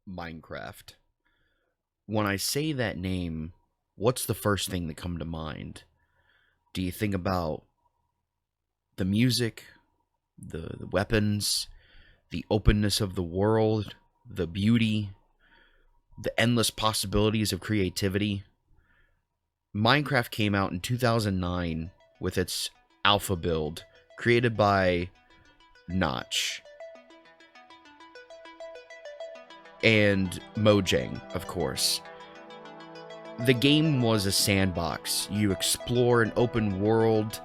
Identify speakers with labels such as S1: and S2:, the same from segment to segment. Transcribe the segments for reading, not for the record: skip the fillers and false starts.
S1: Minecraft. When I say that name, what's the first thing that come to mind? Do you think about the music, the weapons, the openness of the world, the beauty, the endless possibilities of creativity? Minecraft came out in 2009 with its alpha build, created by Notch and Mojang, of course. The game was a sandbox. You explore an open world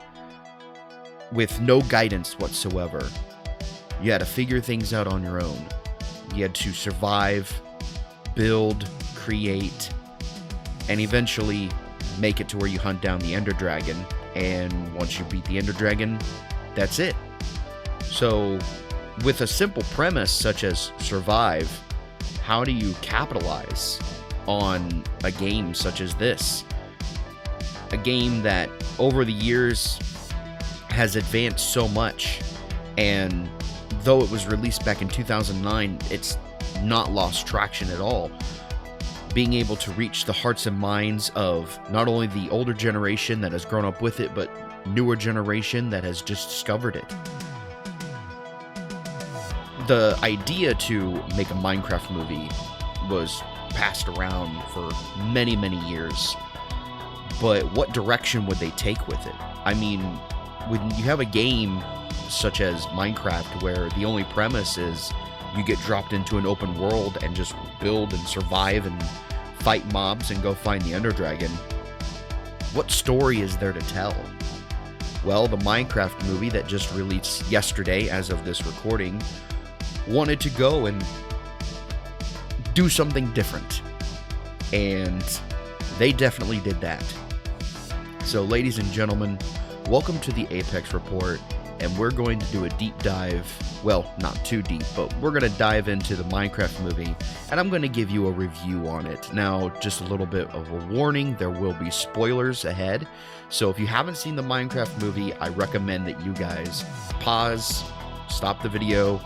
S1: with no guidance whatsoever. You had to figure things out on your own. You had to survive, build, create, and eventually make it to where you hunt down the Ender Dragon. And once you beat the Ender Dragon, that's it. So, with a simple premise such as survive, how do you capitalize on a game such as this? A game that over the years has advanced so much, and though it was released back in 2009, it's not lost traction at all. Being able to reach the hearts and minds of not only the older generation that has grown up with it, but newer generation that has just discovered it. The idea to make a Minecraft movie was passed around for many, many years. But what direction would they take with it? I mean, when you have a game such as Minecraft where the only premise is you get dropped into an open world and just build and survive and fight mobs and go find the Ender Dragon, what story is there to tell? Well, the Minecraft movie that just released yesterday as of this recording wanted to go and do something different. And they definitely did that. So, ladies and gentlemen, welcome to the Apex Report, and we're going to do a deep dive. Well, not too deep, but we're going to dive into the Minecraft movie, and I'm going to give you a review on it. Now, just a little bit of a warning, there will be spoilers ahead. So if you haven't seen the Minecraft movie, I recommend that you guys pause, stop the video,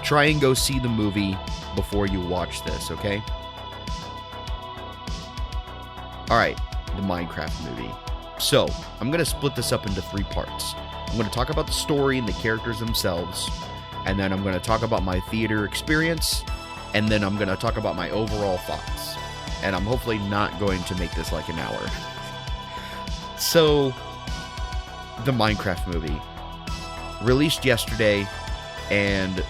S1: try and go see the movie before you watch this, okay? Alright, the Minecraft movie. So, I'm going to split this up into 3 parts. I'm going to talk about the story and the characters themselves, and then I'm going to talk about my theater experience, and then I'm going to talk about my overall thoughts. And I'm hopefully not going to make this like an hour. So, the Minecraft movie. Released yesterday, and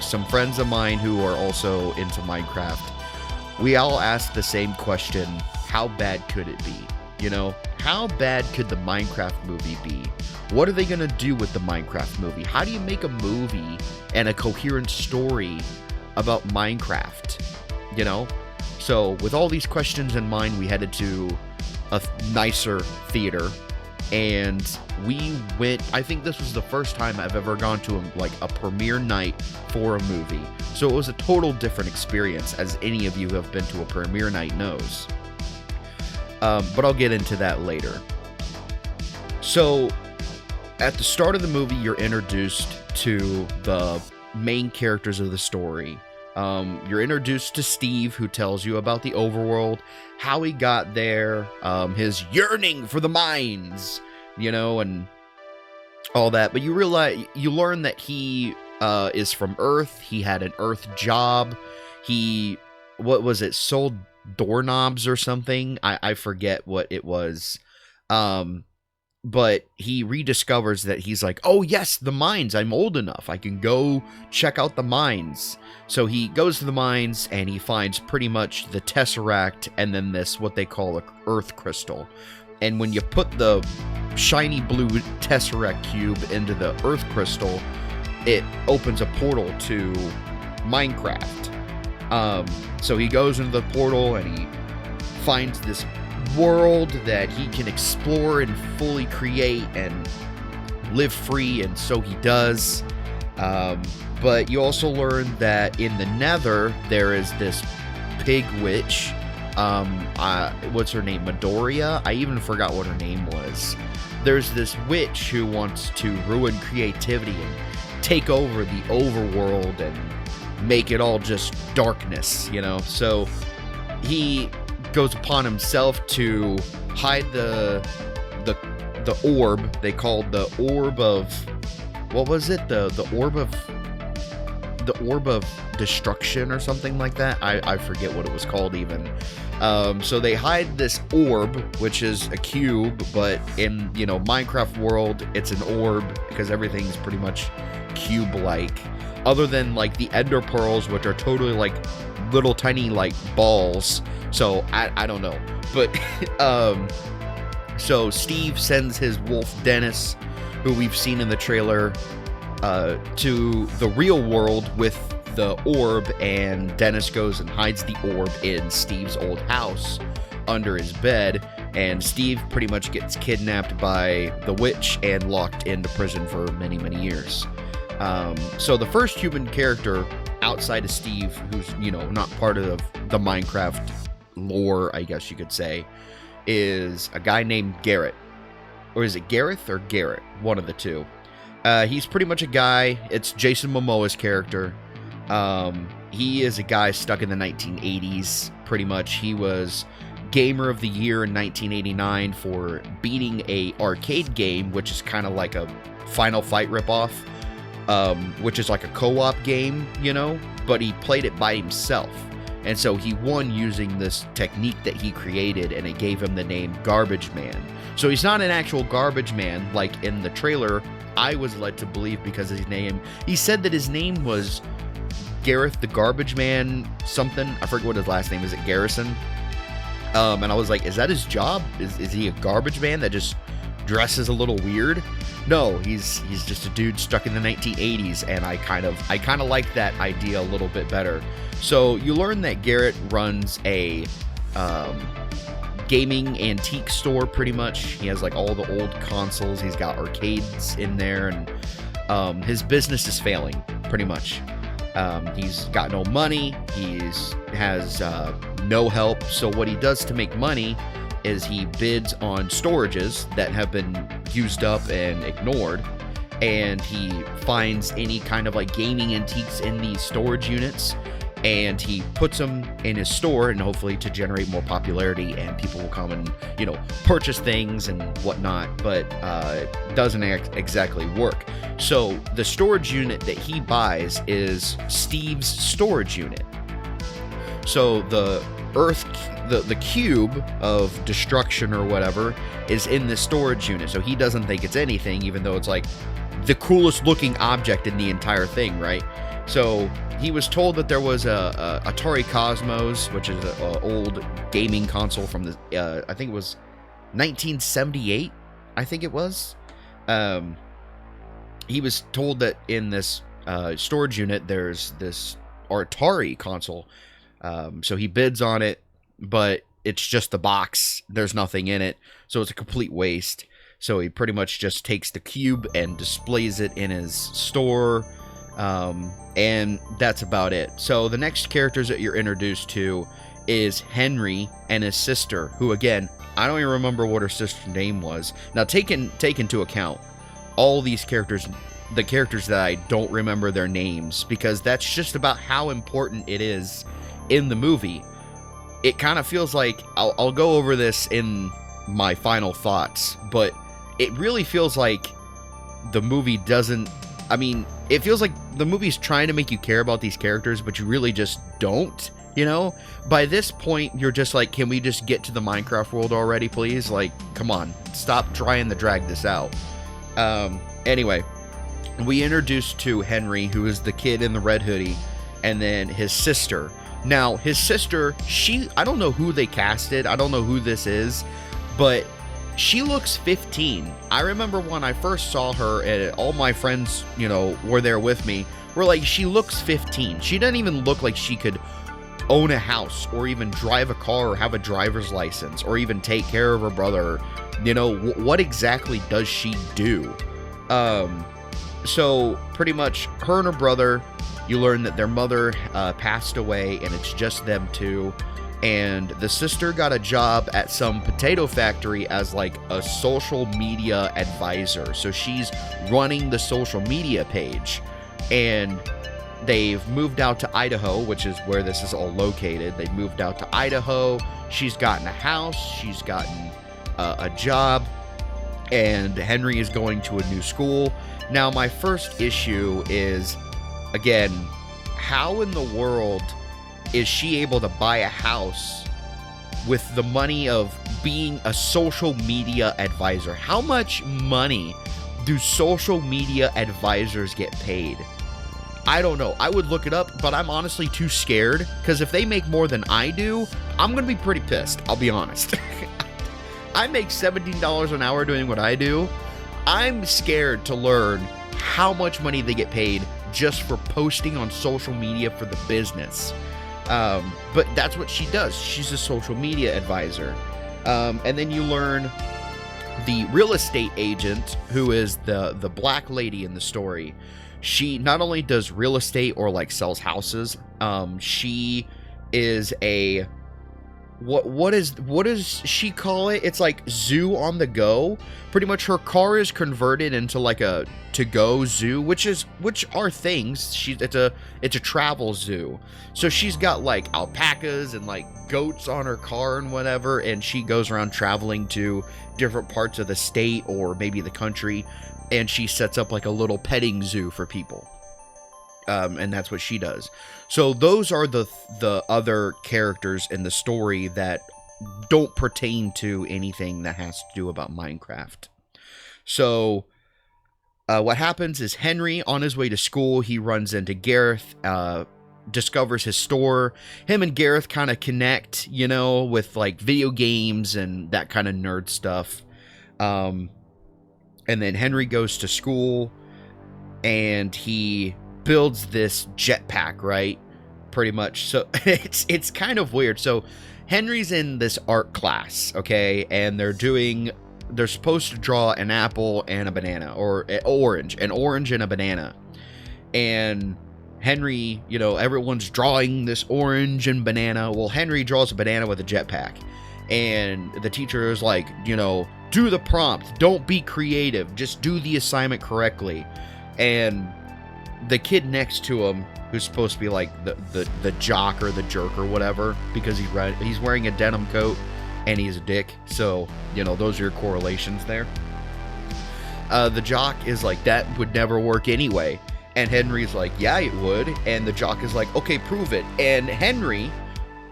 S1: some friends of mine who are also into Minecraft, we all asked the same question: how bad could it be? You know, how bad could the Minecraft movie be? What are they going to do with the Minecraft movie? How do you make a movie and a coherent story about Minecraft? You know? So, with all these questions in mind, we headed to a nicer theater, and we went. I think this was the first time I've ever gone to a premiere night for a movie. So it was a total different experience, as any of you who have been to a premiere night knows. But I'll get into that later. So, at the start of the movie, you're introduced to the main characters of the story. You're introduced to Steve, who tells you about the overworld, how he got there, his yearning for the mines, you know, and all that. But you learn that he is from Earth. He had an Earth job. Sold doorknobs or something. I forget what it was. But he rediscovers that he's like, oh yes, the mines, I'm old enough, I can go check out the mines. So he goes to the mines and he finds pretty much the Tesseract and then this, what they call a Earth crystal. And when you put the shiny blue Tesseract cube into the Earth crystal, it opens a portal to Minecraft. So he goes into the portal and he finds this world that he can explore and fully create and live free, and so he does. But you also learn that in the Nether there is this pig witch. What's her name? Midoriya? I even forgot what her name was. There's this witch who wants to ruin creativity and take over the overworld and make it all just darkness, you know? So he goes upon himself to hide the orb. They called the orb of, what was it? The orb of destruction or something like that. I forget what it was called even. So they hide this orb, which is a cube, but in, you know, Minecraft world, it's an orb because everything's pretty much cube-like, other than like the ender pearls, which are totally like little tiny like balls. So I don't know, but so Steve sends his wolf Dennis, who we've seen in the trailer, to the real world with the orb, and Dennis goes and hides the orb in Steve's old house under his bed, and Steve pretty much gets kidnapped by the witch and locked into prison for many, many years. So the first human character outside of Steve, who's, you know, not part of the Minecraft lore, I guess you could say, is a guy named Garrett. Or is it Gareth or Garrett? One of the two. He's pretty much a guy. It's Jason Momoa's character. He is a guy stuck in the 1980s, pretty much. He was Gamer of the Year in 1989 for beating a arcade game, which is kind of like a Final Fight ripoff, which is like a co-op game, you know, but he played it by himself. And so he won using this technique that he created, and it gave him the name Garbage Man. So he's not an actual garbage man like in the trailer I was led to believe, because his name, he said that his name was Gareth the Garbage Man something. I forget what his last name is. It Garrison? And I was like, is that his job? Is he a garbage man that just dresses a little weird? No, he's just a dude stuck in the 1980s, and I kind of like that idea a little bit better. So you learn that Garrett runs a gaming antique store, pretty much. He has like all the old consoles. He's got arcades in there, and his business is failing, pretty much. He's got no money. Has no help. So what he does to make money is he bids on storages that have been used up and ignored, and he finds any kind of like gaming antiques in these storage units, and he puts them in his store, and hopefully to generate more popularity, and people will come and, you know, purchase things and whatnot, but it doesn't exactly work. So the storage unit that he buys is Steve's storage unit. So the cube of destruction or whatever is in this storage unit, so he doesn't think it's anything, even though it's like the coolest looking object in the entire thing, right? So he was told that there was a Atari Cosmos, which is an old gaming console from the I think it was 1978. I think it was. He was told that in this storage unit there's this Atari console. So he bids on it, but it's just the box. There's nothing in it, so it's a complete waste. So he pretty much just takes the cube and displays it in his store. And that's about it. So the next characters that you're introduced to is Henry and his sister, who, again, I don't even remember what her sister's name was. Now, take into account all these characters, the characters that I don't remember their names, because that's just about how important it is in the movie. It kind of feels like, I'll go over this in my final thoughts, but it really feels like the movie doesn't, I mean, it feels like the movie's trying to make you care about these characters, but you really just don't, you know? By this point, you're just like, can we just get to the Minecraft world already, please? Like, come on, stop trying to drag this out. Anyway, we introduced to Henry, who is the kid in the red hoodie, and then his sister. Now, his sister, I don't know who they casted, I don't know who this is, but she looks 15. I remember when I first saw her, and all my friends, you know, were there with me, were like, she looks 15. She doesn't even look like she could own a house, or even drive a car, or have a driver's license, or even take care of her brother. You know, what exactly does she do? So, pretty much, her and her brother, you learn that their mother passed away, and it's just them two. And the sister got a job at some potato factory as like a social media advisor. So she's running the social media page. And They've moved out to Idaho, which is where this is all located. They moved out to Idaho. She's gotten a house. She's gotten a job. And Henry is going to a new school. Now, my first issue is, again, how in the world is she able to buy a house with the money of being a social media advisor? How much money do social media advisors get paid? I don't know. I would look it up, but I'm honestly too scared, because if they make more than I do, I'm going to be pretty pissed. I'll be honest. I make $17 an hour doing what I do. I'm scared to learn how much money they get paid just for posting on social media for the business. But that's what she does. She's a social media advisor. And then you learn the real estate agent, who is the black lady in the story. She not only does real estate or like sells houses, she is a what does she call it? It's like zoo on the go. Pretty much her car is converted into like a to-go zoo, which are things. It's a travel zoo. So she's got like alpacas and like goats on her car and whatever, and she goes around traveling to different parts of the state or maybe the country, and she sets up like a little petting zoo for people. And that's what she does. So those are the other characters in the story that don't pertain to anything that has to do about Minecraft. So what happens is Henry, on his way to school, he runs into Gareth, discovers his store. Him and Gareth kind of connect, with like video games and that kind of nerd stuff. And then Henry goes to school and he builds this jetpack, right? Pretty much. So it's kind of weird. So Henry's in this art class, okay? And they're supposed to draw an apple and a banana, or an orange and a banana. And Henry, everyone's drawing this orange and banana. Well, Henry draws a banana with a jetpack. And the teacher is like, do the prompt. Don't be creative. Just do the assignment correctly. And the kid next to him, who's supposed to be like the jock or the jerk or whatever, because he's wearing a denim coat and he's a dick. So, those are your correlations there. The jock is like, that would never work anyway. And Henry's like, yeah, it would. And the jock is like, okay, prove it. And Henry,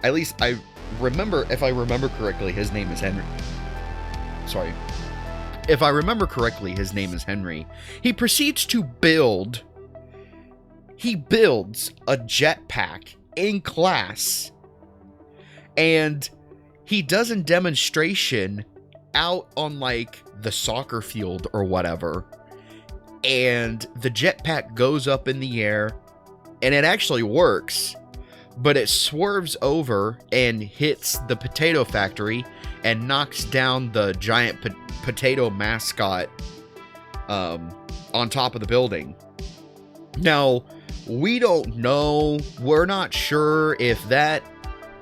S1: at least if I remember correctly, his name is Henry. Sorry. If I remember correctly, his name is Henry. He proceeds to builds a jetpack in class, and he does a demonstration out on like the soccer field or whatever, and the jetpack goes up in the air and it actually works, but it swerves over and hits the potato factory and knocks down the giant potato mascot on top of the building. Now, we don't know. We're not sure if that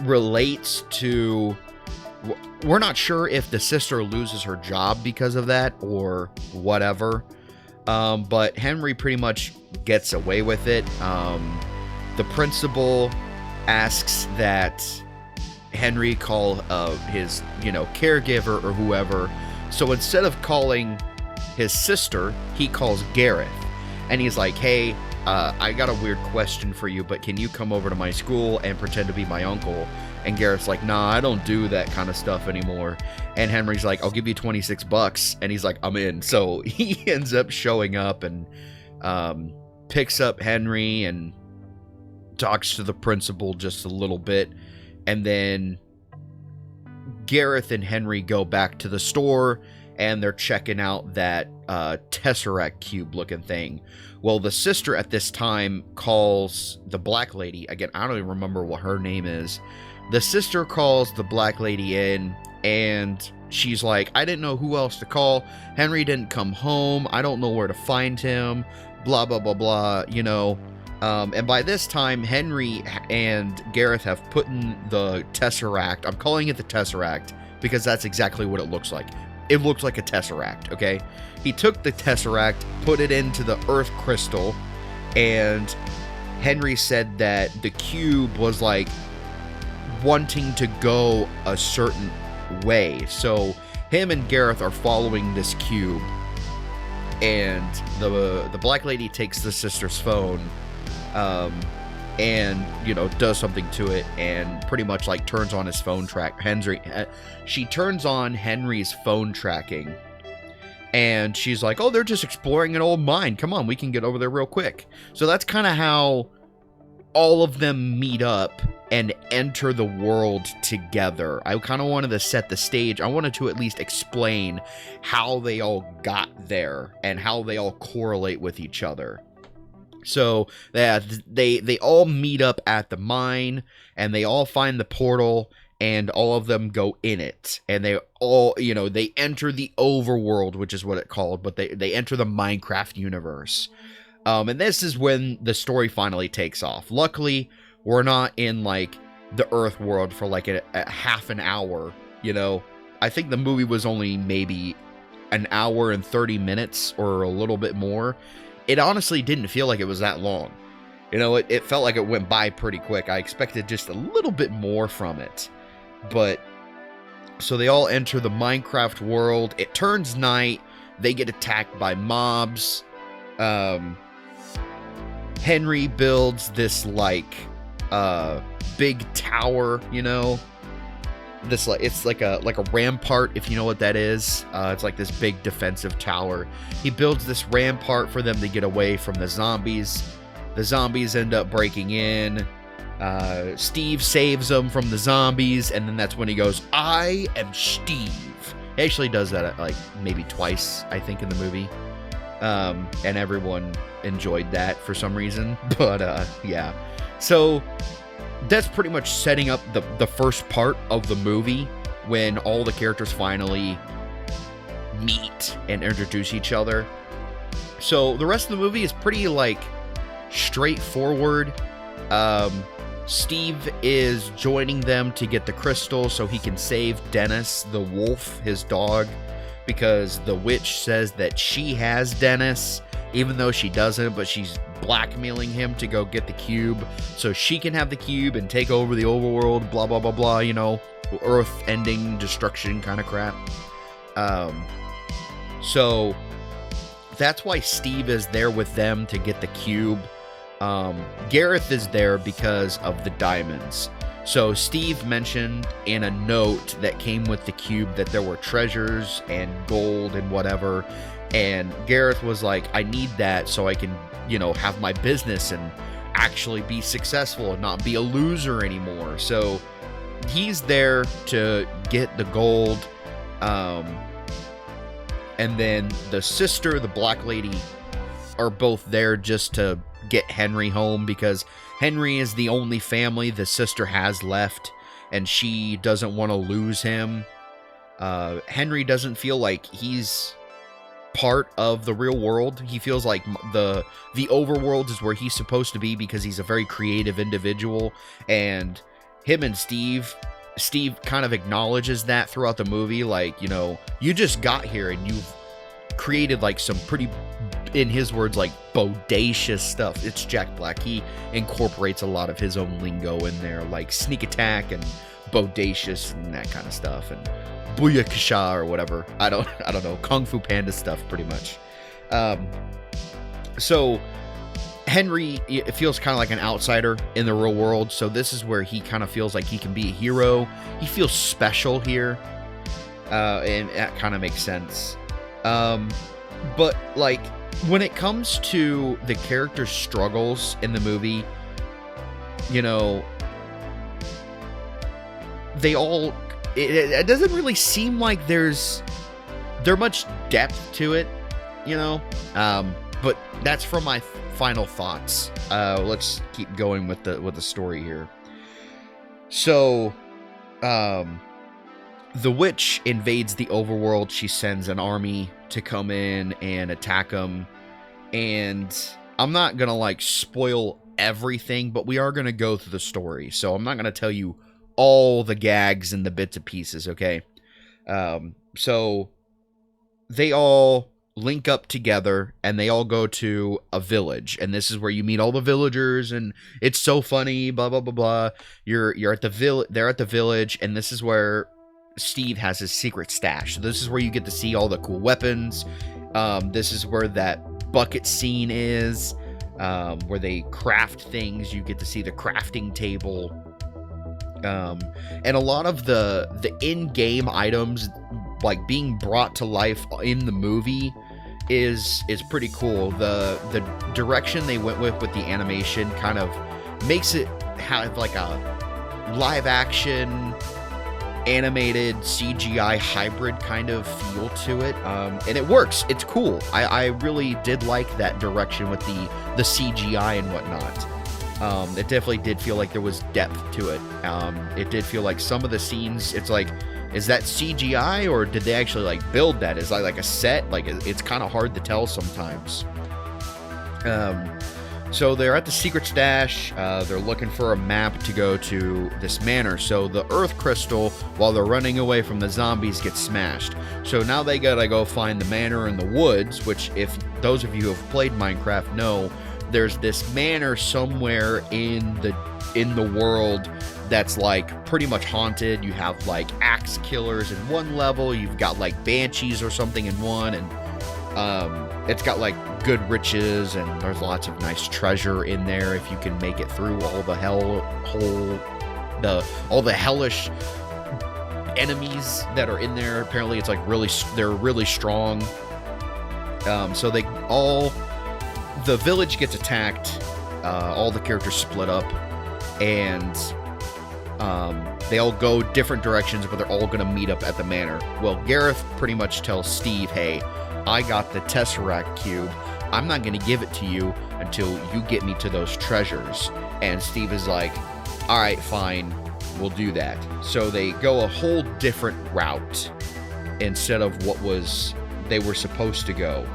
S1: relates to... We're not sure if the sister loses her job because of that or whatever. But Henry pretty much gets away with it. The principal asks that Henry call his, caregiver or whoever. So instead of calling his sister, he calls Gareth. And he's like, hey, I got a weird question for you, but can you come over to my school and pretend to be my uncle? And Gareth's like, nah, I don't do that kind of stuff anymore. And Henry's like, I'll give you $26. And he's like, I'm in. So he ends up showing up and picks up Henry and talks to the principal just a little bit. And then Gareth and Henry go back to the store and they're checking out that Tesseract cube looking thing. Well, the sister at this time calls the black lady. Again, I don't even remember what her name is. The sister calls the black lady in, and she's like, I didn't know who else to call. Henry didn't come home. I don't know where to find him. Blah, blah, blah, blah, and by this time, Henry and Gareth have put in the Tesseract. I'm calling it the Tesseract because that's exactly what it looks like. It looks like a Tesseract, okay? He took the Tesseract, put it into the Earth crystal, and Henry said that the cube was like wanting to go a certain way. So him and Gareth are following this cube, and the black lady takes the sister's phone, and does something to it, and pretty much like turns on his phone track. She turns on Henry's phone tracking, and she's like, "Oh, they're just exploring an old mine. Come on, we can get over there real quick." So that's kind of how all of them meet up and enter the world together. I kind of wanted to set the stage. I wanted to at least explain how they all got there and how they all correlate with each other. So they all meet up at the mine, and they all find the portal, and all of them go in it, and they all, they enter the overworld, which is what it's called, but they enter the Minecraft universe. And this is when the story finally takes off. Luckily, we're not in like the Earth world for like a half an hour. I think the movie was only maybe an hour and 30 minutes or a little bit more. It honestly didn't feel like it was that long. It felt like it went by pretty quick. I expected just a little bit more from it. But so they all enter the Minecraft world. It turns night. They get attacked by mobs. Henry builds this like big tower, this like it's like a rampart, if you know what that is. It's like this big defensive tower. He builds this rampart for them to get away from the zombies. The zombies end up breaking in. Steve saves them from the zombies, and then that's when he goes, "I am Steve." He actually does that like maybe twice, I think, in the movie. And everyone enjoyed that for some reason. But yeah, so that's pretty much setting up the first part of the movie, when all the characters finally meet and introduce each other. So the rest of the movie is pretty like straightforward. Steve is joining them to get the crystal so he can save Dennis the wolf, his dog, because the witch says that she has Dennis, even though she doesn't, but she's blackmailing him to go get the cube so she can have the cube and take over the overworld, blah, blah, blah, blah, earth-ending destruction kind of crap. So that's why Steve is there with them to get the cube. Gareth is there because of the diamonds. So Steve mentioned in a note that came with the cube that there were treasures and gold and whatever. And Gareth was like, "I need that so I can, have my business and actually be successful and not be a loser anymore." So he's there to get the gold. And then the sister, the black lady, are both there just to get Henry home, because Henry is the only family the sister has left, and she doesn't want to lose him. Henry doesn't feel like he's part of the real world. He feels like the overworld is where he's supposed to be, because he's a very creative individual, and him and Steve kind of acknowledges that throughout the movie. Like, you just got here and you've created like some pretty, in his words, like bodacious stuff. It's Jack Black. He incorporates a lot of his own lingo in there, like sneak attack and bodacious and that kind of stuff, and booyakasha or whatever. I don't know, Kung Fu Panda stuff, pretty much. So Henry, it feels kind of like an outsider in the real world, so this is where he kind of feels like he can be a hero. He feels special here, and that kind of makes sense. But like, when it comes to the characters' struggles in the movie, they all, it doesn't really seem like there's much depth to it, but that's from my final thoughts. Let's keep going with the story here. So, the witch invades the overworld. She sends an army to come in and attack them. And I'm not going to like spoil everything, but we are going to go through the story. So I'm not going to tell you all the gags and the bits and pieces, okay? So they all link up together, and they all go to a village, and this is where you meet all the villagers, and it's so funny, blah blah blah blah. You're at the they're at the village, and this is where Steve has his secret stash. So this is where you get to see all the cool weapons. This is where that bucket scene is, where they craft things. You get to see the crafting table, and a lot of the in-game items like being brought to life in the movie is pretty cool. The direction they went with the animation kind of makes it have like a live action animated CGI hybrid kind of feel to it, and it works. It's cool. I really did like that direction with the CGI and whatnot. It definitely did feel like there was depth to it. It did feel like some of the scenes, it's like, is that CGI or did they actually like build that? Is that like a set? Like, it's kind of hard to tell sometimes. So they're at the secret stash. They're looking for a map to go to this manor. So the earth crystal, while they're running away from the zombies, gets smashed. So now they gotta go find the manor in the woods, which, if those of you who have played Minecraft know, there's this manor somewhere in the world that's like pretty much haunted. You have like axe killers in one level, you've got like banshees or something in one, and it's got like good riches, and there's lots of nice treasure in there if you can make it through all the all the hellish enemies that are in there. Apparently it's like they're really strong. So the village gets attacked, all the characters split up, and they all go different directions, but they're all going to meet up at the manor. Well, Gareth pretty much tells Steve, hey, I got the Tesseract Cube. I'm not going to give it to you until you get me to those treasures. And Steve is like, all right, fine, we'll do that. So they go a whole different route instead of what they were supposed to go,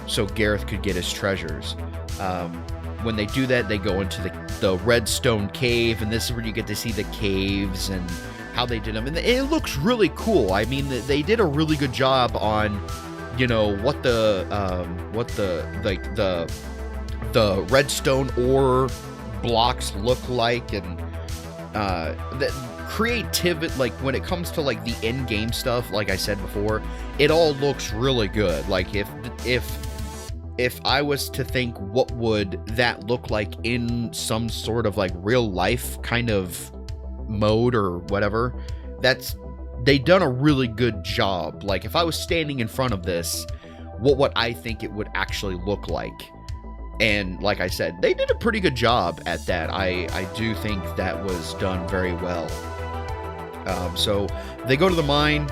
S1: so Gareth could get his treasures. When they do that, they go into the redstone cave, and this is where you get to see the caves and how they did them. And it looks really cool. I mean, they did a really good job on, you know, what the redstone ore blocks look like, and the creativity, like when it comes to like the end game stuff, like I said before, it all looks really good. Like if I was to think what would that look like in some sort of like real life kind of mode or whatever, they done a really good job. Like if I was standing in front of this, what would I think it would actually look like? And like I said, they did a pretty good job at that. I do think that was done very well. So they go to the mine.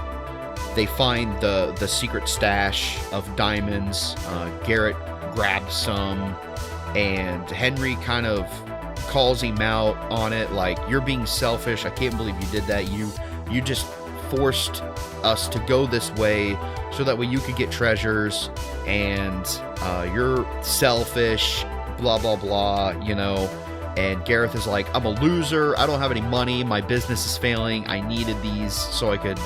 S1: They find the secret stash of diamonds. Garrett grabs some, and Henry kind of calls him out on it, like, you're being selfish. I can't believe you did that. You just forced us to go this way so that way you could get treasures, and you're selfish, blah blah blah, you know. And Gareth is like, I'm a loser, I don't have any money, my business is failing, I needed these so I could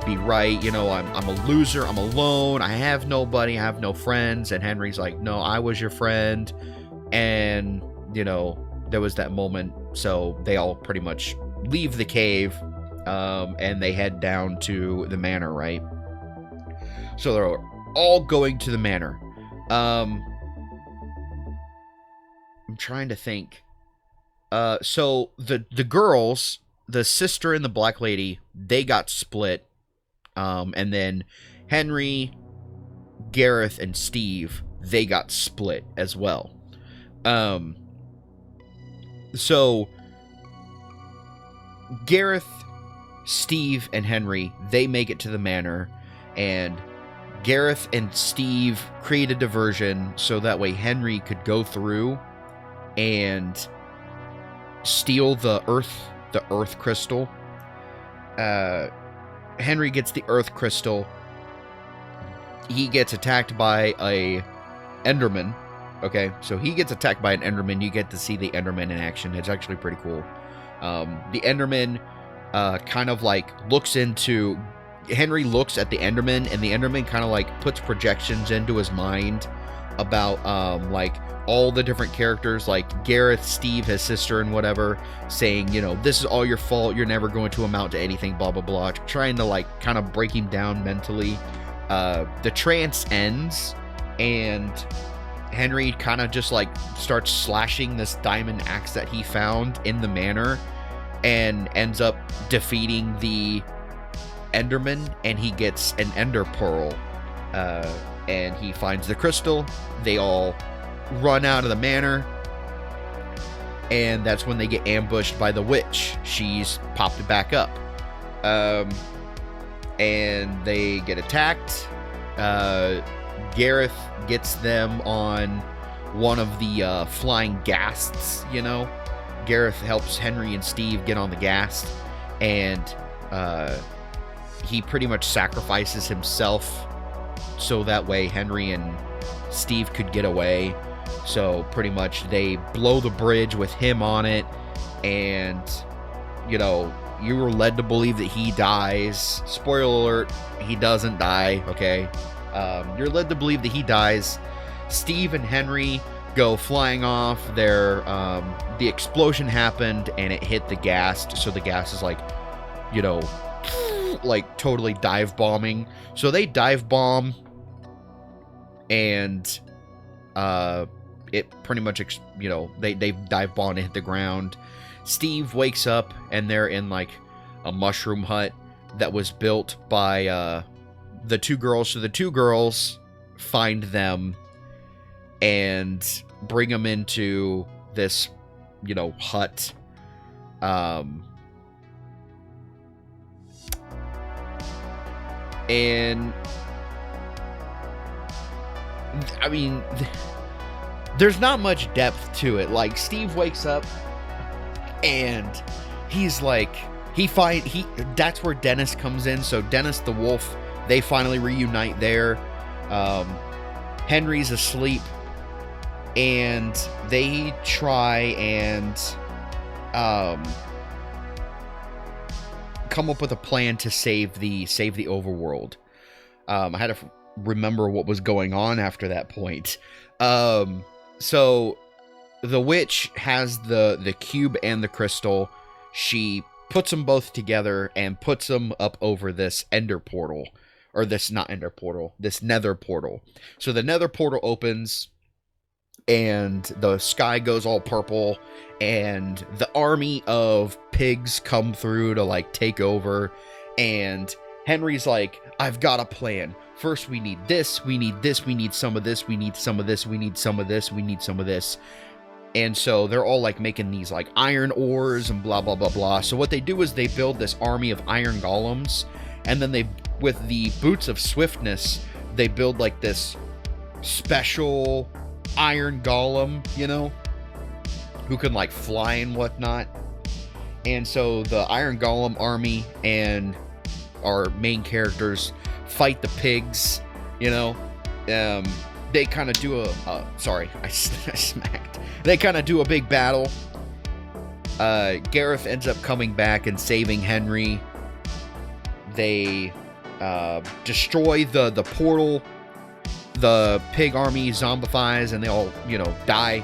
S1: be right, you know, I'm a loser, I'm alone, I have nobody, I have no friends. And Henry's like, no, I was your friend. And, you know, there was that moment. So they all pretty much leave the cave, and they head down to the manor, right? So they're all going to the manor. I'm trying to think. So the girls, the sister and the black lady, they got split. And then Henry, Gareth, and Steve, they got split as well. So Gareth, Steve, and Henry, they make it to the manor, and Gareth and Steve create a diversion so that way Henry could go through and steal the earth crystal. Henry gets the earth crystal. He gets attacked by a Enderman. Okay, so he gets attacked by an Enderman. You get to see the Enderman in action. It's actually pretty cool. The Enderman kind of like looks into Henry looks at the Enderman, and the Enderman kind of like puts projections into his mind about like all the different characters, like Gareth, Steve, his sister, and whatever, saying, you know, this is all your fault, you're never going to amount to anything, blah blah blah, trying to like kind of break him down mentally. The trance ends, and Henry kind of just like starts slashing this diamond axe that he found in the manor, and ends up defeating the Enderman, and he gets an Ender Pearl, and he finds the crystal. They all run out of the manor, and that's when they get ambushed by the witch. She's popped it back up, and they get attacked. Gareth gets them on one of the flying ghasts, you know. Gareth helps Henry and Steve get on the ghast, and he pretty much sacrifices himself so that way Henry and Steve could get away. So pretty much they blow the bridge with him on it, and, you know, you were led to believe that he dies. Spoiler alert, he doesn't die, okay? You're led to believe that he dies. Steve and Henry go flying off. The explosion happened, and it hit the ghast, so the ghast is like, you know, like totally dive bombing. So they dive bomb, and it pretty much, you know, they dive bomb and hit the ground. Steve wakes up, and they're in like a mushroom hut that was built by the two girls. So the two girls find them and bring them into this, you know, hut. And I mean, there's not much depth to it. Like, Steve wakes up, and he's like, that's where Dennis comes in. So Dennis the wolf, they finally reunite there. Henry's asleep, and they try and come up with a plan to save the overworld. I had to remember what was going on after that point. So the witch has the cube and the crystal. She puts them both together and puts them up over this ender portal. Or this, not ender portal, this nether portal. So the nether portal opens, and the sky goes all purple, and the army of pigs come through to like take over. And Henry's like, I've got a plan. First, we need this, we need this, we need some of this, we need some of this, we need some of this, we need some of this. And so they're all like making these like iron ores and blah, blah, blah, blah. So what they do is they build this army of iron golems, and then they, with the boots of swiftness, they build like this special iron golem, you know, who can like fly and whatnot. And so the iron golem army and our main characters fight the pigs, you know. They kind of do sorry, I smacked. They kind of do a big battle. Gareth ends up coming back and saving Henry. They destroy the portal. The pig army zombifies, and they all, you know, die.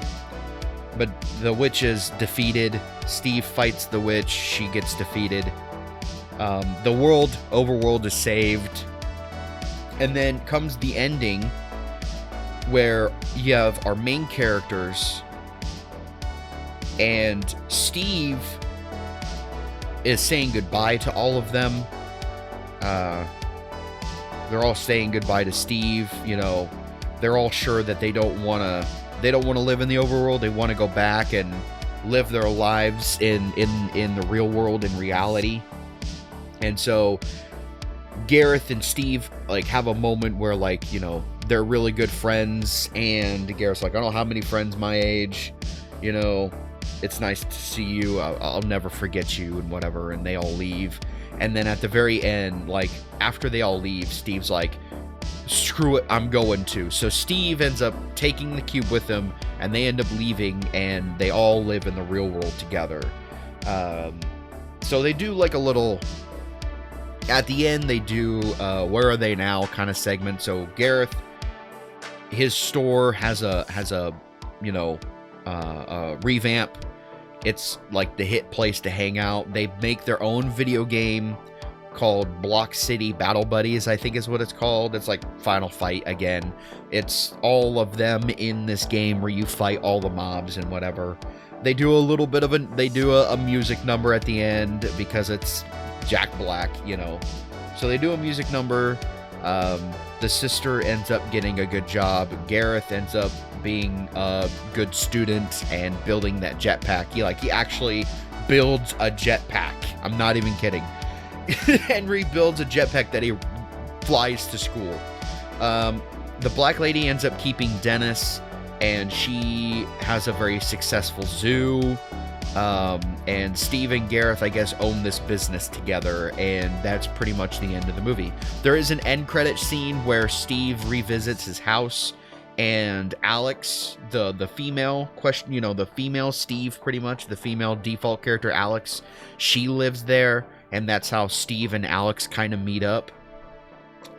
S1: But the witch is defeated. Steve fights the witch. She gets defeated. The overworld is saved. And then comes the ending, where you have our main characters, and Steve is saying goodbye to all of them. They're all saying goodbye to Steve. You know, they're all sure that they don't want to live in the overworld. They want to go back and live their lives in the real world, in reality. And so Gareth and Steve like have a moment where, like, you know, they're really good friends, and Gareth's like, I don't have many friends my age, you know, it's nice to see you, I'll never forget you, and whatever. And they all leave. And then at the very end, like, after they all leave, Steve's like, screw it, I'm going to. So Steve ends up taking the cube with him, and they end up leaving, and they all live in the real world together. So they do like a little at the end, they do Where Are They Now kind of segment. So Gareth, his store has a revamp. It's like the hit place to hang out. They make their own video game called Block City Battle Buddies, I think is what it's called. It's like Final Fight again. It's all of them in this game where you fight all the mobs and whatever. They do a little bit of a music number at the end because it's Jack Black, So they do a music number. The sister ends up getting a good job. Gareth ends up being a good student and building that jetpack. He actually builds a jetpack. I'm not even kidding. Henry builds a jetpack that he flies to school. The black lady ends up keeping Dennis, and she has a very successful zoo. And Steve and Gareth, I guess, own this business together, and that's pretty much the end of the movie. There is an end credit scene where Steve revisits his house, and Alex, the female the female Steve, pretty much, the female default character Alex, she lives there, and that's how Steve and Alex kind of meet up.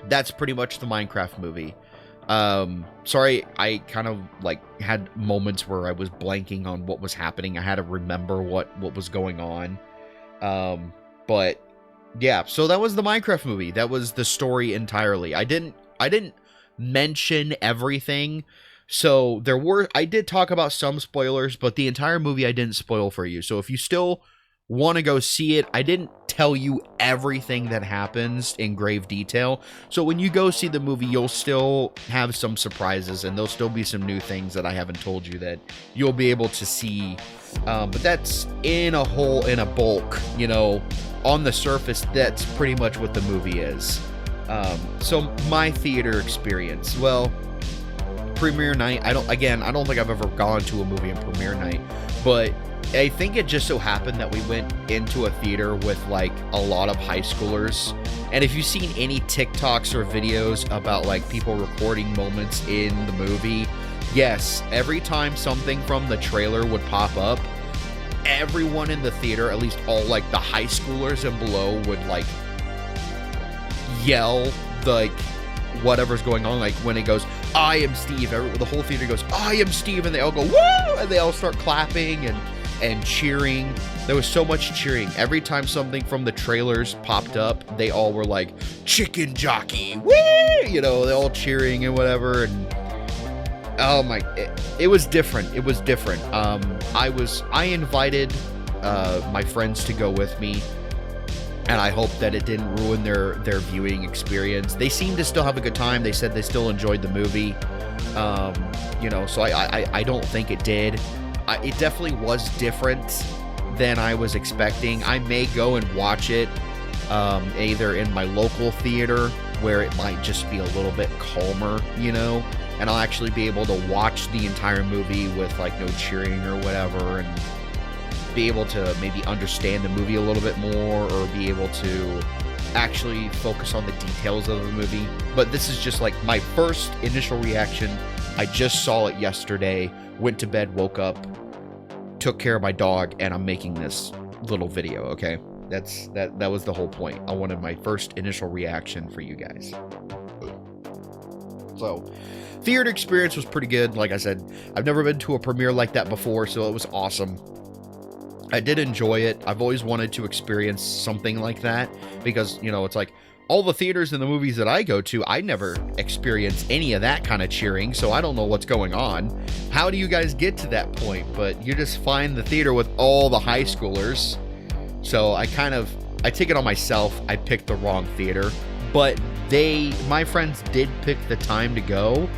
S1: That's pretty much the Minecraft movie. Sorry, I kind of had moments where I was blanking on what was happening. I had to remember what was going on. But yeah, so that was the Minecraft movie. That was the story entirely. I didn't mention everything. So I did talk about some spoilers, but the entire movie I didn't spoil for you. So if you still want to go see it, I didn't tell you everything that happens in grave detail. So when you go see the movie, you'll still have some surprises, and there'll still be some new things that I haven't told you that you'll be able to see. But that's in a bulk, on the surface, that's pretty much what the movie is. So my theater experience, well, premiere night, I don't think I've ever gone to a movie on premiere night, but I think it just so happened that we went into a theater with a lot of high schoolers. And if you've seen any TikToks or videos about people recording moments in the movie, yes, every time something from the trailer would pop up, everyone in the theater, at least all the high schoolers and below, would yell whatever's going on. When it goes, "I am Steve," the whole theater goes, "I am Steve," and they all go, "Woo!" and they all start clapping and cheering. There was so much cheering. Every time something from the trailers popped up, they all were like, "Chicken jockey, woo!" They all cheering and whatever. And oh my, it was different. It was different. I invited my friends to go with me, and I hope that it didn't ruin their viewing experience. They seemed to still have a good time. They said they still enjoyed the movie. So I don't think it did. It definitely was different than I was expecting. I may go and watch it either in my local theater, where it might just be a little bit calmer, and I'll actually be able to watch the entire movie with no cheering or whatever, and be able to maybe understand the movie a little bit more, or be able to actually focus on the details of the movie. But this is just my first initial reaction. I just saw it yesterday, went to bed, woke up, took care of my dog, and I'm making this little video, okay? That was the whole point. I wanted my first initial reaction for you guys. So, theater experience was pretty good. Like I said, I've never been to a premiere like that before, so it was awesome. I did enjoy it. I've always wanted to experience something like that, because, it's all the theaters and the movies that I go to, I never experience any of that kind of cheering, so I don't know what's going on. How do you guys get to that point? But you just find the theater with all the high schoolers. So I take it on myself. I picked the wrong theater, but my friends did pick the time to go,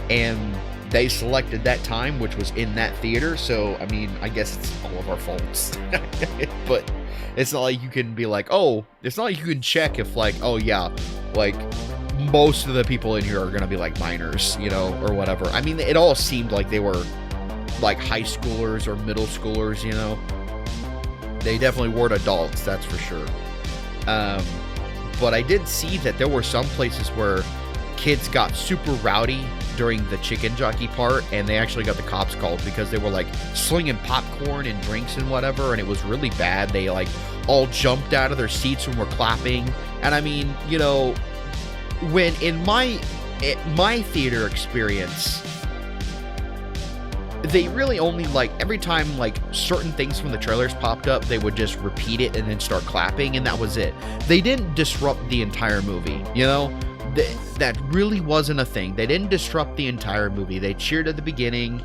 S1: and they selected that time, which was in that theater. So, I guess it's all of our faults. But it's not like you can be it's not like you can check if most of the people in here are going to be minors, or whatever. It all seemed like they were high schoolers or middle schoolers, They definitely weren't adults, that's for sure. But I did see that there were some places where kids got super rowdy during the chicken jockey part, and they actually got the cops called because they were slinging popcorn and drinks and whatever, and it was really bad. They all jumped out of their seats when we're clapping. And I mean, you know, when in my theater experience, they really only, like, every time, like, certain things from the trailers popped up, they would just repeat it and then start clapping, and that was it. They didn't disrupt the entire movie, you know? That really wasn't a thing. They didn't disrupt the entire movie. They cheered at the beginning.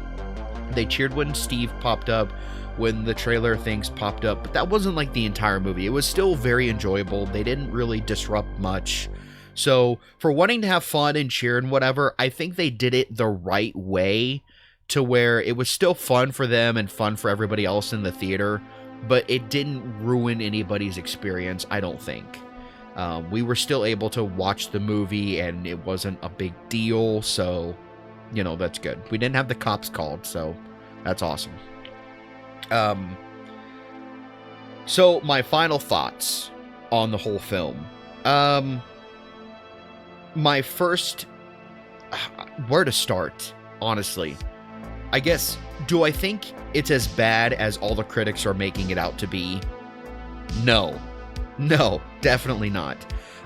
S1: They cheered when Steve popped up, when the trailer things popped up, but that wasn't, like, the entire movie. It was still very enjoyable. They didn't really disrupt much. So, for wanting to have fun and cheer and whatever, I think they did it the right way, to where it was still fun for them and fun for everybody else in the theater, but it didn't ruin anybody's experience, I don't think. We were still able to watch the movie, and it wasn't a big deal, so, you know, that's good. We didn't have the cops called, so that's awesome. So, my final thoughts on the whole film. My first... where to start, honestly? I guess, do I think it's as bad as all the critics are making it out to be? No. No, definitely not.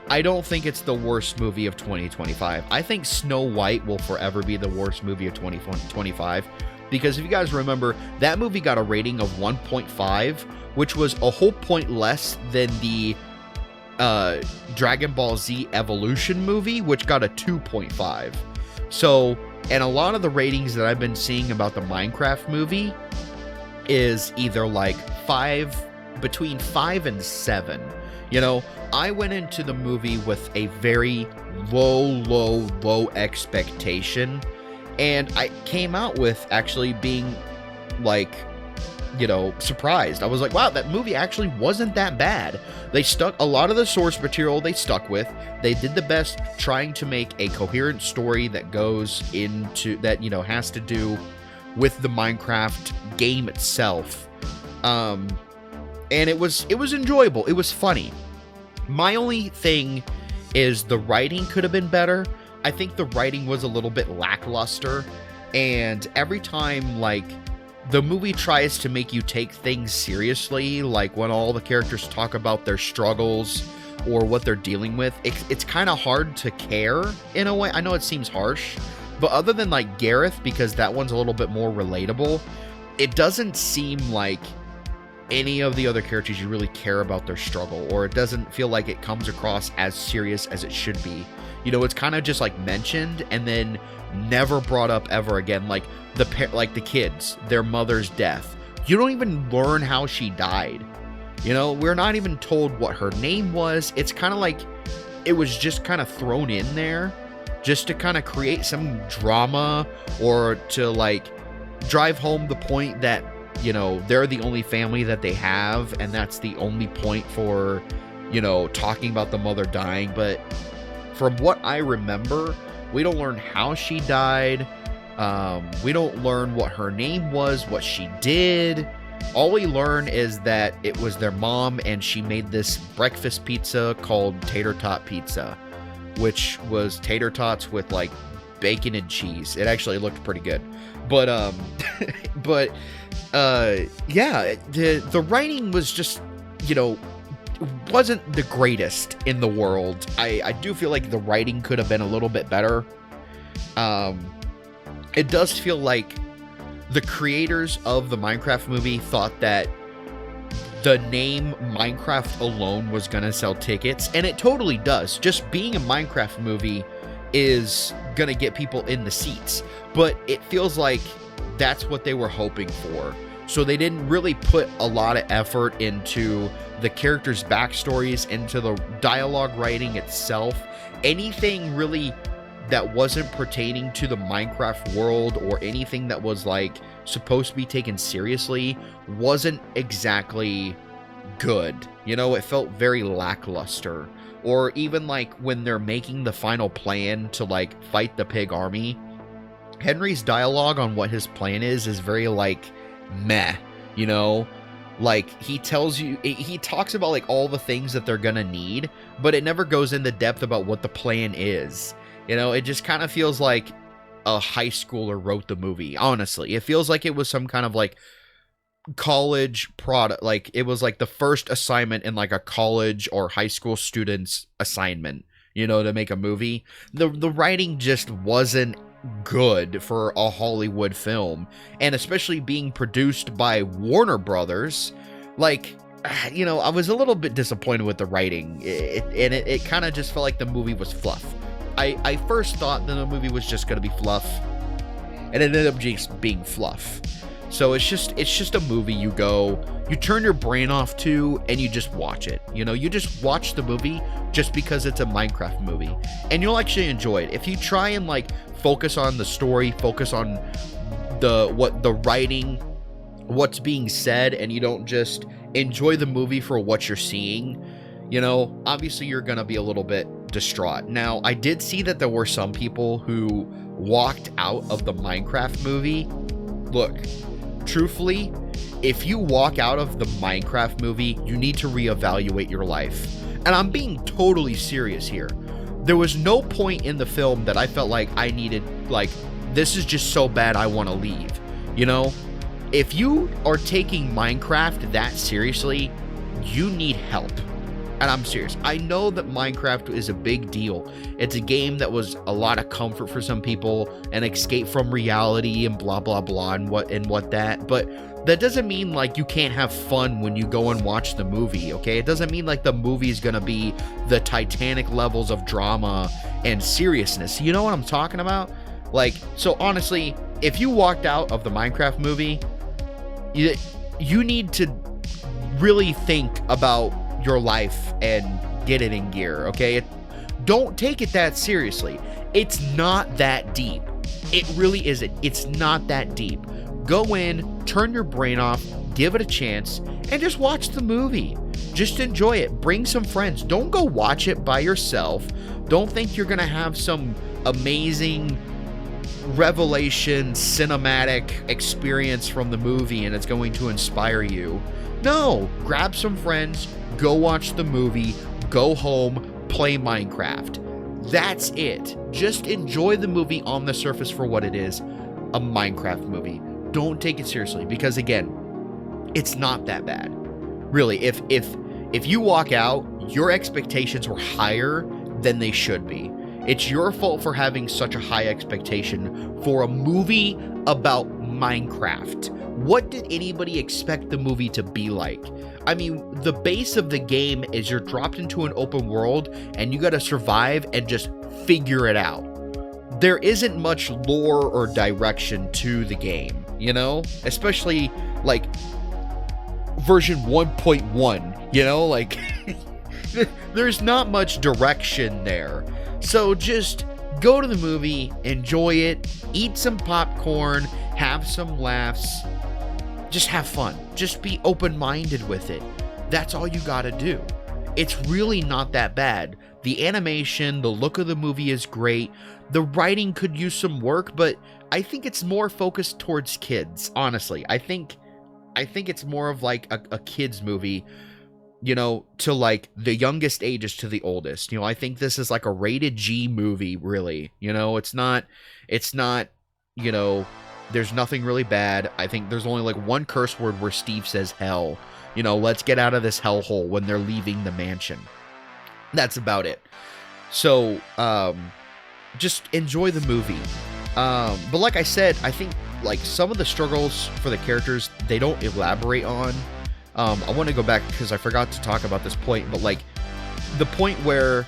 S1: I don't think it's the worst movie of 2025. I think Snow White will forever be the worst movie of 2025. Because if you guys remember, that movie got a rating of 1.5, which was a whole point less than the Dragon Ball Z Evolution movie, which got a 2.5. So... and a lot of the ratings that I've been seeing about the Minecraft movie is either like between 5 and 7. You know, I went into the movie with a very low expectation, and I came out with actually being, like, you know, surprised. I was like, wow, that movie actually wasn't that bad. They stuck a lot of the source material they stuck with. They did the best trying to make a coherent story that goes into, that, you know, has to do with the Minecraft game itself. And it was enjoyable. It was funny. My only thing is the writing could have been better. I think the writing was a little bit lackluster, and every time, like, the movie tries to make you take things seriously, like when all the characters talk about their struggles or what they're dealing with, it's kind of hard to care in a way. I know it seems harsh, but other than, like, Gareth, because that one's a little bit more relatable, it doesn't seem like any of the other characters you really care about their struggle, or it doesn't feel like it comes across as serious as it should be. You know, it's kind of just, like, mentioned and then never brought up ever again. Like the kids, their mother's death. You don't even learn how she died. You know, we're not even told what her name was. It's kind of like it was just kind of thrown in there just to kind of create some drama, or to, like, drive home the point that, you know, they're the only family that they have, and that's the only point for, you know, talking about the mother dying. But from what I remember, we don't learn how she died. We don't learn what her name was, what she did. All we learn is that it was their mom, and she made this breakfast pizza called Tater Tot Pizza, which was tater tots with, like, bacon and cheese. It actually looked pretty good. But, yeah, the writing was just, you know, wasn't the greatest in the world. I do feel like the writing could have been a little bit better. It does feel like the creators of the Minecraft movie thought that the name Minecraft alone was gonna sell tickets, and it totally does. Just being a Minecraft movie is gonna get people in the seats, but it feels like that's what they were hoping for. So they didn't really put a lot of effort into the characters' backstories, into the dialogue writing itself. Anything really that wasn't pertaining to the Minecraft world, or anything that was, like, supposed to be taken seriously, wasn't exactly good. You know, it felt very lackluster. Or even, like, when they're making the final plan to, like, fight the pig army, Henry's dialogue on what his plan is very, like, meh, you know? Like, he talks about, like, all the things that they're gonna need, but it never goes into depth about what the plan is. You know, it just kind of feels like a high schooler wrote the movie, honestly. It feels like it was some kind of, like, college product. Like, it was like the first assignment in like a college or high school student's assignment, you know, to make a movie. The writing just wasn't good for a Hollywood film, and especially being produced by Warner Brothers. Like, you know, I was a little bit disappointed with the writing. It kind of just felt like the movie was fluff. I first thought that the movie was just going to be fluff, and it ended up just being fluff. So it's just a movie you turn your brain off to, and you just watch it. You know, you just watch the movie just because it's a Minecraft movie, and you'll actually enjoy it. If you try and like focus on the story, focus on the writing, what's being said, and you don't just enjoy the movie for what you're seeing, you know, obviously you're gonna be a little bit distraught. Now, I did see that there were some people who walked out of the Minecraft movie. Look, truthfully, if you walk out of the Minecraft movie, you need to reevaluate your life. And I'm being totally serious here. There was no point in the film that I felt like I needed, like, this is just so bad I want to leave. You know, if you are taking Minecraft that seriously, you need help. And I'm serious. I know that Minecraft is a big deal. It's a game that was a lot of comfort for some people, an escape from reality and blah blah blah and what that. But that doesn't mean like you can't have fun when you go and watch the movie, okay? It doesn't mean like the movie is gonna be the Titanic levels of drama and seriousness. You know what I'm talking about? Like, so honestly, if you walked out of the Minecraft movie, you need to really think about your life and get it in gear, okay? Don't take it that seriously. It's not that deep. It really isn't. It's not that deep. Go in, turn your brain off, give it a chance, and just watch the movie. Just enjoy it. Bring some friends. Don't go watch it by yourself. Don't think you're gonna have some amazing revelation cinematic experience from the movie and it's going to inspire you. No, grab some friends, go watch the movie, go home, play Minecraft. That's it. Just enjoy the movie on the surface for what it is, a Minecraft movie. Don't take it seriously, because again, it's not that bad. Really, if you walk out, your expectations were higher than they should be. It's your fault for having such a high expectation for a movie about Minecraft. What did anybody expect the movie to be like? I mean, the base of the game is you're dropped into an open world and you gotta survive and just figure it out. There isn't much lore or direction to the game, you know? Especially, like, version 1.1, you know? Like, there's not much direction there. So just go to the movie, enjoy it, eat some popcorn, have some laughs, just have fun. Just be open-minded with it. That's all you gotta do. It's really not that bad. The animation, the look of the movie is great. The writing could use some work, but I think it's more focused towards kids, honestly. I think it's more of like a kid's movie, you know, to like the youngest ages to the oldest. You know, I think this is like a rated G movie, really. You know, it's not, you know, there's nothing really bad. I think there's only like one curse word where Steve says hell. You know, let's get out of this hellhole when they're leaving the mansion. That's about it. So, just enjoy the movie. But like I said, I think like some of the struggles for the characters, they don't elaborate on. I want to go back because I forgot to talk about this point, but like the point where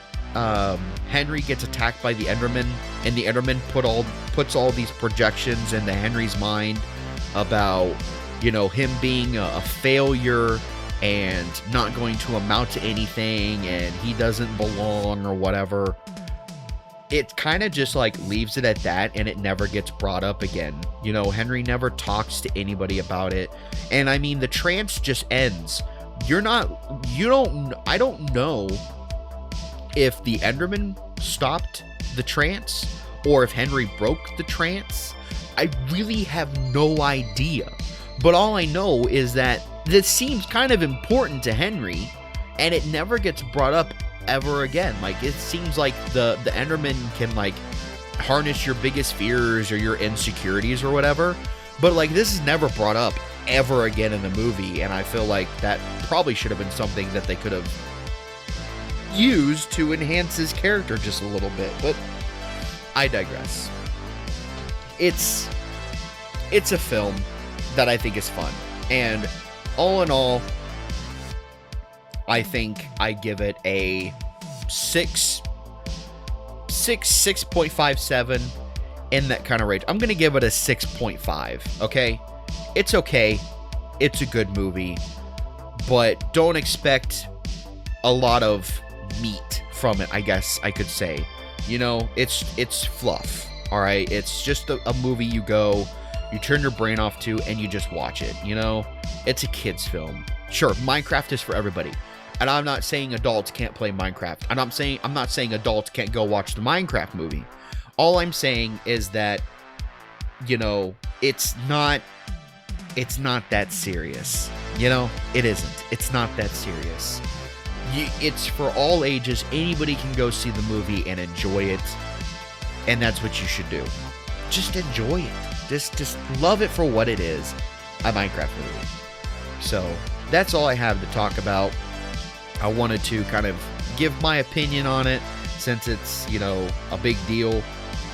S1: Henry gets attacked by the Enderman, and the Enderman puts all these projections into Henry's mind about, you know, him being a failure and not going to amount to anything, and he doesn't belong or whatever. It kind of just like leaves it at that, and it never gets brought up again. You know, Henry never talks to anybody about it. And I mean, the trance just ends. I don't know if the Enderman stopped the trance or if Henry broke the trance. I really have no idea. But all I know is that this seems kind of important to Henry, and it never gets brought up ever again. Like, it seems like the Enderman can like harness your biggest fears or your insecurities or whatever, but like this is never brought up ever again in the movie, and I feel like that probably should have been something that they could have used to enhance his character just a little bit, but I digress. It's a film that I think is fun, and all in all, I think I give it a 6.57 in that kind of range. I'm gonna give it a 6.5. Okay, it's okay, it's a good movie, but don't expect a lot of meat from it, I guess I could say. You know, it's fluff. All right, it's just a movie you turn your brain off to, and you just watch it. You know, it's a kid's film. Sure, Minecraft is for everybody, and I'm not saying adults can't play Minecraft. And I'm not saying adults can't go watch the Minecraft movie. All I'm saying is that, you know, it's not that serious. You know, it isn't. It's not that serious. It's for all ages. Anybody can go see the movie and enjoy it, and that's what you should do. Just enjoy it. Just love it for what it is, a Minecraft movie. So that's all I have to talk about. I wanted to kind of give my opinion on it, since it's, you know, a big deal.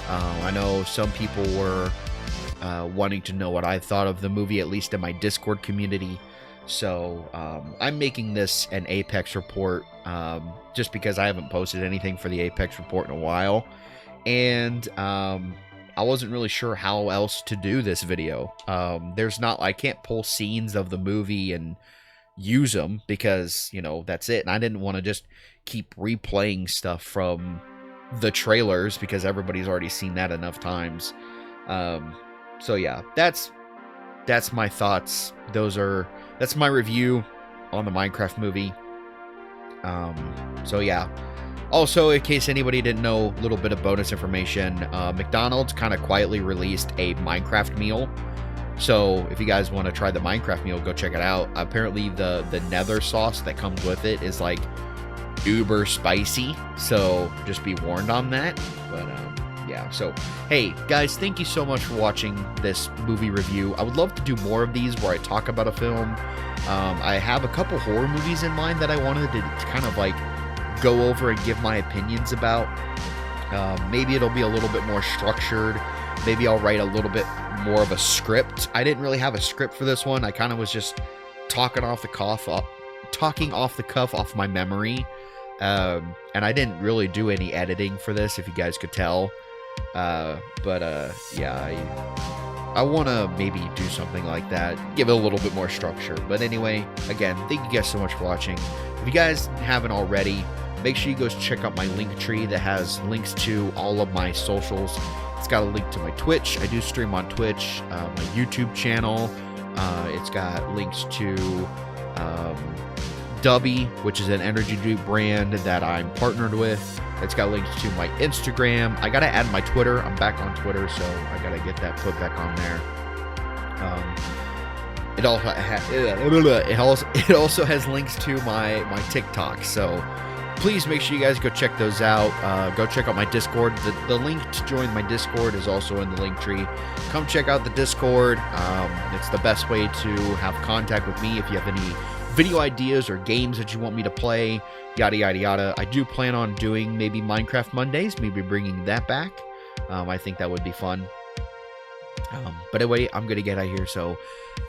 S1: I know some people were wanting to know what I thought of the movie, at least in my Discord community. So I'm making this an Apex report, just because I haven't posted anything for the Apex report in a while, and I wasn't really sure how else to do this video. I can't pull scenes of the movie and use them, because, you know, that's it. And I didn't want to just keep replaying stuff from the trailers, because everybody's already seen that enough times. So yeah, that's my thoughts. That's my review on the Minecraft movie. So yeah. Also, in case anybody didn't know, a little bit of bonus information. McDonald's kind of quietly released a Minecraft meal. So if you guys want to try the Minecraft meal, go check it out. Apparently the nether sauce that comes with it is like uber spicy, so just be warned on that. But yeah, so hey guys, thank you so much for watching this movie review. I would love to do more of these where I talk about a film. I have a couple horror movies in mind that I wanted to kind of like go over and give my opinions about. Maybe it'll be a little bit more structured. Maybe I'll write a little bit more of a script. I didn't really have a script for this one. I kind of was just talking off the cuff off my memory. And I didn't really do any editing for this, if you guys could tell. Yeah, I want to maybe do something like that, give it a little bit more structure. But anyway, again, thank you guys so much for watching. If you guys haven't already, make sure you go check out my link tree that has links to all of my socials. It's got a link to my Twitch. I do stream on Twitch, my YouTube channel. It's got links to Dubby, which is an energy drink brand that I'm partnered with. It's got links to my Instagram. I gotta add my Twitter. I'm back on Twitter, so I gotta get that put back on there. It also has links to my TikTok. So please make sure you guys go check those out. Go check out my Discord. The link to join my Discord is also in the link tree. Come check out the Discord. It's the best way to have contact with me if you have any video ideas or games that you want me to play, yada yada yada. I do plan on doing maybe Minecraft Mondays, maybe bringing that back. I think that would be fun. But anyway, I'm gonna get out of here, so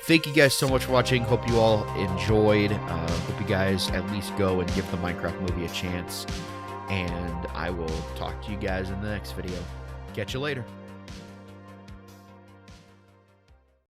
S1: thank you guys so much for watching. Hope you all enjoyed. Hope you guys at least go and give the Minecraft movie a chance, and I will talk to you guys in the next video. Catch you later.